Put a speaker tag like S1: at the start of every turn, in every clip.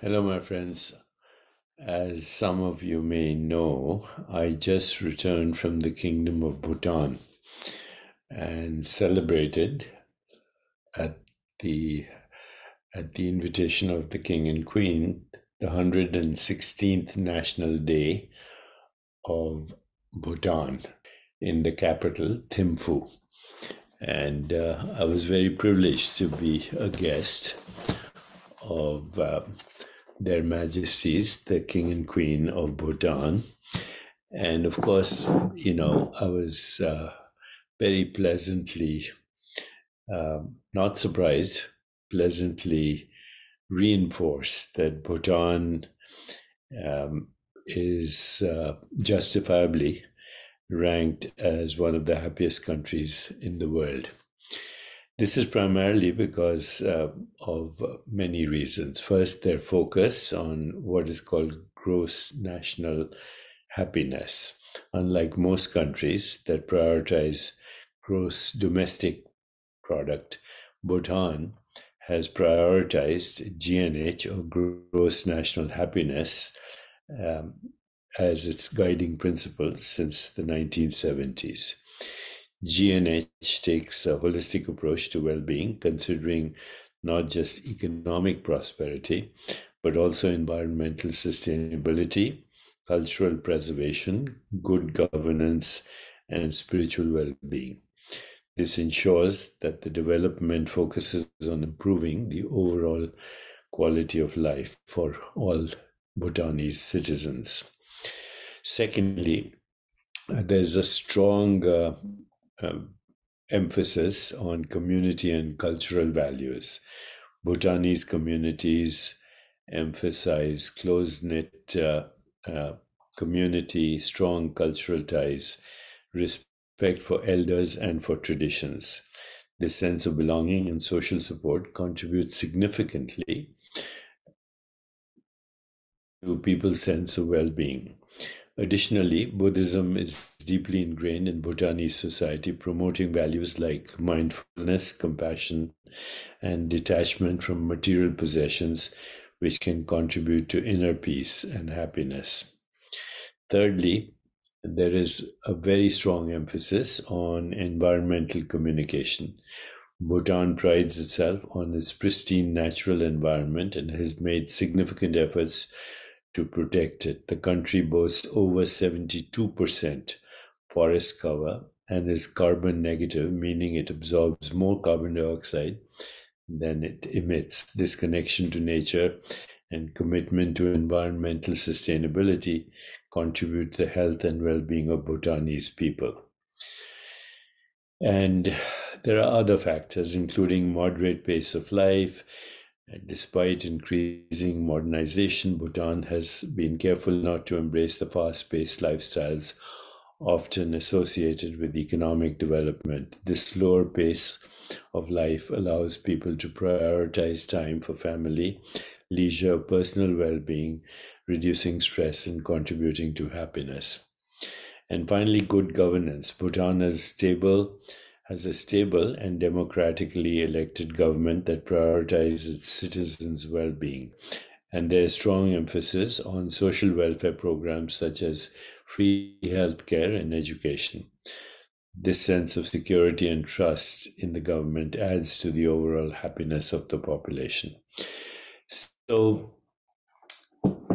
S1: Hello, my friends. As some of you may know, I just returned from the Kingdom of Bhutan and celebrated at the at the invitation of the King and Queen the 116th National Day of Bhutan in the capital, Thimphu. And I was very privileged to be a guest of Their Majesties, the King and Queen of Bhutan. And of course, I was very pleasantly, not surprised, pleasantly reinforced that Bhutan um, is justifiably ranked as one of the happiest countries in the world. This is primarily because of many reasons. First, their focus on what is called gross national happiness. Unlike most countries that prioritize gross domestic product, Bhutan has prioritized GNH, or gross national happiness, um, as its guiding principle since the 1970s. GNH takes a holistic approach to well being, considering not just economic prosperity, but also environmental sustainability, cultural preservation, good governance, and spiritual well being. This ensures that the development focuses on improving the overall quality of life for all Bhutanese citizens. Secondly, there's a strong um, emphasis on community and cultural values. Bhutanese communities emphasize close knit community, strong cultural ties, respect for elders and for traditions. This sense of belonging and social support contributes significantly to people's sense of well being. Additionally, Buddhism is deeply ingrained in Bhutanese society, promoting values like mindfulness, compassion, and detachment from material possessions, which can contribute to inner peace and happiness. Thirdly, there is a very strong emphasis on environmental communication. Bhutan prides itself on its pristine natural environment and has made significant efforts to protect it. The country boasts over 72% forest cover and is carbon negative, meaning it absorbs more carbon dioxide than it emits. This connection to nature and commitment to environmental sustainability contribute to the health and well-being of Bhutanese people. And there are other factors, including moderate pace of life. Despite increasing modernization, Bhutan has been careful not to embrace the fast-paced lifestyles often associated with economic development. This slower pace of life allows people to prioritize time for family, leisure, personal well-being, reducing stress and contributing to happiness. And finally, good governance. Bhutan has a stable and democratically elected government that prioritizes its citizens' well-being. And there is strong emphasis on social welfare programs such as free healthcare and education. This sense of security and trust in the government adds to the overall happiness of the population. So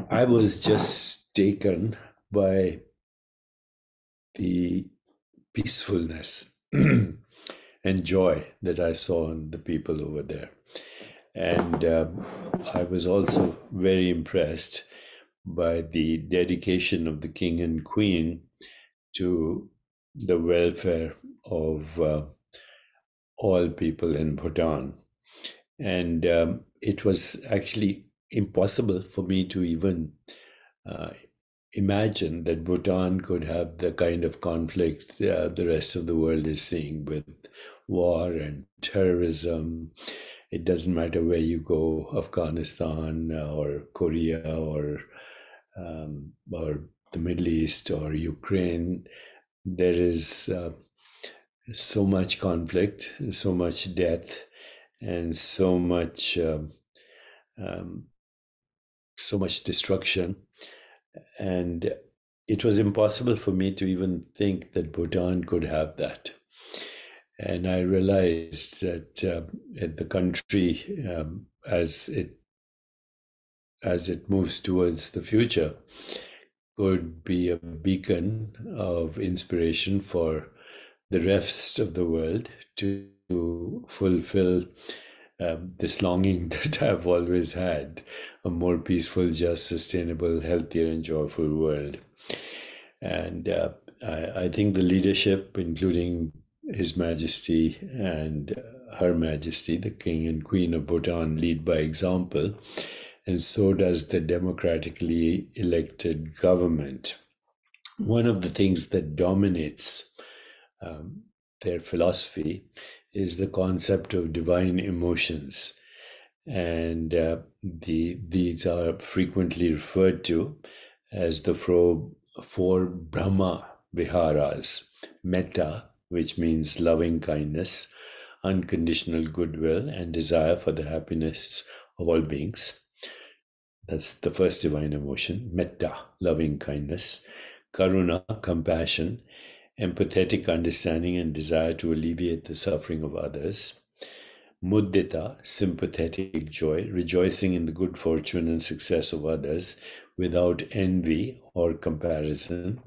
S1: I was just taken by the peacefulness and joy that I saw in the people over there. And I was also very impressed by the dedication of the king and queen to the welfare of all people in Bhutan. And it was actually impossible for me to even uh, imagine that Bhutan could have the kind of conflict the rest of the world is seeing with war and terrorism. It doesn't matter where you go, Afghanistan or Korea or the Middle East or Ukraine. There is so much conflict, so much death, and so much um, so much destruction. And it was impossible for me to even think that Bhutan could have that. And I realized that the country, as it moves towards the future, could be a beacon of inspiration for the rest of the world to fulfill this longing that I've always had, a more peaceful, just, sustainable, healthier, and joyful world. And I think the leadership, including His Majesty and Her Majesty, the King and Queen of Bhutan, lead by example, and so does the democratically elected government. One of the things that dominates their philosophy is the concept of divine emotions. And these are frequently referred to as the four Brahma Viharas: metta, which means loving kindness, unconditional goodwill, and desire for the happiness of all beings. That's the first divine emotion. Metta, loving kindness; karuna, compassion; empathetic understanding and desire to alleviate the suffering of others; mudita, sympathetic joy, rejoicing in the good fortune and success of others without envy or comparison;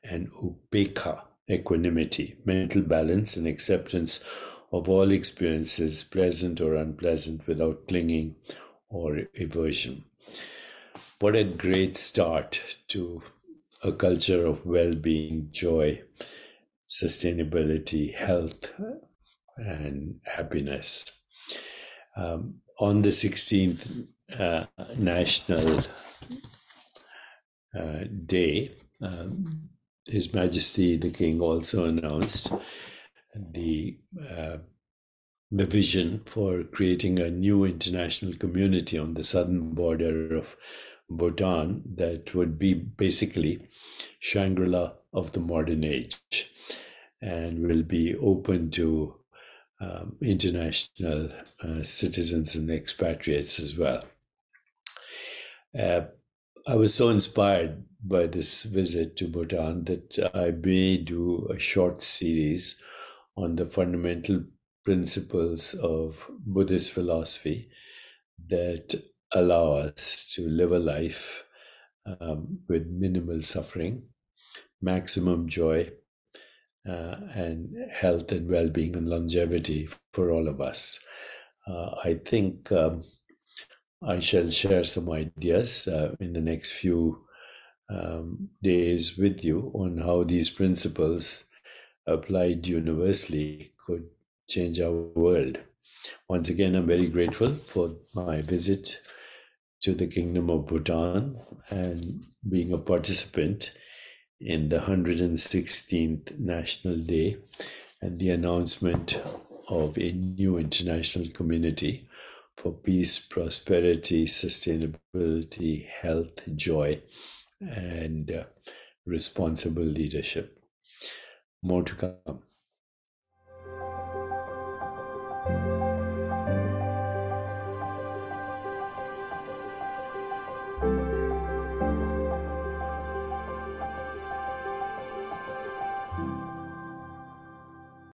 S1: and upekha, equanimity, mental balance and acceptance of all experiences, pleasant or unpleasant, without clinging or aversion. What a great start to a culture of well-being, joy, sustainability, health, and happiness. On the 16th National Day, His Majesty the King also announced the vision for creating a new international community on the southern border of Bhutan that would be basically Shangri-La of the modern age, and will be open to international citizens and expatriates as well. I was so inspired by this visit to Bhutan that I may do a short series on the fundamental principles of Buddhist philosophy that allow us to live a life with minimal suffering, maximum joy, and health and well-being and longevity for all of us. I think I shall share some ideas in the next few days with you on how these principles applied universally could change our world. Once again, I'm very grateful for my visit to the Kingdom of Bhutan and being a participant in the 116th National Day and the announcement of a new international community for peace, prosperity, sustainability, health, joy, and responsible leadership. More to come.